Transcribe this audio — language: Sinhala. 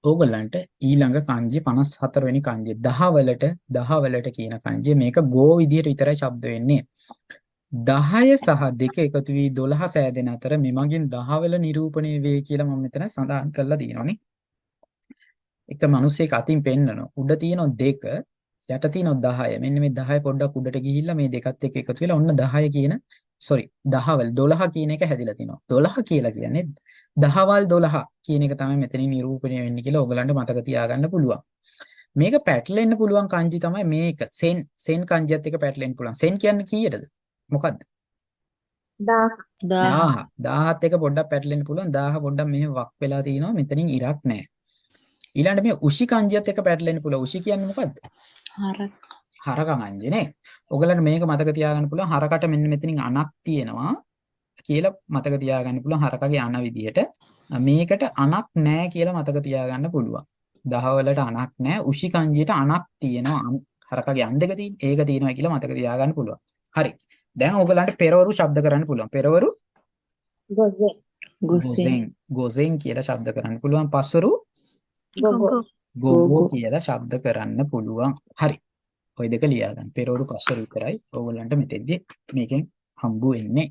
ඕගොල්ලන්ට ඊළඟ kanji 54 වෙනි kanji 10 වලට කියන kanji මේක go විදියට විතරයි ශබ්ද වෙන්නේ. 10 සහ 2 එකතු වී 12 සෑදෙන අතර මෙමගින් 10 වල නිරූපණය වේ කියලා මම මෙතන සඳහන් කරලා තියෙනවානේ. එක මිනිස්සෙක් අතින් පෙන්නනවා. උඩ තියෙන 2 යට තියෙන 10. මෙන්න මේ 10 පොඩ්ඩක් උඩට ගිහිල්ලා මේ දෙකත් එක්ක එකතු වෙලා ඔන්න 10 කියන sorry 10වල 12 කියන එක හැදිලා තිනවා. 12 කියලා කියන්නේ දහවල් 12 කියන එක තමයි මෙතනින් නිරූපණය වෙන්නේ කියලා ඔයගලන්ට මතක තියාගන්න පුළුවන්. මේක පැටලෙන්න පුළුවන් kanji තමයි මේක. sen kanjiයත් එක පැටලෙන්න පුළුවන්. sen කියන්නේ කීයටද? මොකද්ද? 1000 1000ත් එක පොඩ්ඩක් පැටලෙන්න පුළුවන්. 1000 පොඩ්ඩක් මෙහෙම වක් වෙලා තිනවා. මෙතනින් ඉරක් නැහැ. ඊළඟට මේ උෂි kanjiයත් එක පැටලෙන්න පුළුවන්. උෂි කියන්නේ මොකද්ද? හරක් හරක kanji නේ. ඔයගලන්ට මේක මතක තියාගන්න පුළුවන්. හරකට මෙන්න මෙතනින් අණක් තියෙනවා කියලා මතක තියාගන්න පුළුවන් හරකගේ අණ විදියට. මේකට අණක් නැහැ කියලා මතක තියාගන්න පුළුවන්. 10 වලට අණක් නැහැ. උෂි kanjiයට අණක් තියෙනවා. හරකගේ අණ දෙක තියෙන. ඒක තියෙනවා කියලා මතක තියාගන්න පුළුවන්. හරි. දැන් ඔයගලන්ට පෙරවරු ශබ්ද කරන්න පුළුවන්. පෙරවරු ගොසේ ගොසෙන් කියලා ශබ්ද කරන්න පුළුවන්. පස්වරු ගොගෝ ගෝගෝ කියලා ශබ්ද කරන්න පුළුවන්. හරි. ඔය දෙක ලියා ගන්න. පෙරවරු පස්වරු විතරයි ඕගොල්ලන්ට මෙතෙන්දී මේකෙන් හම්බු වෙන්නේ.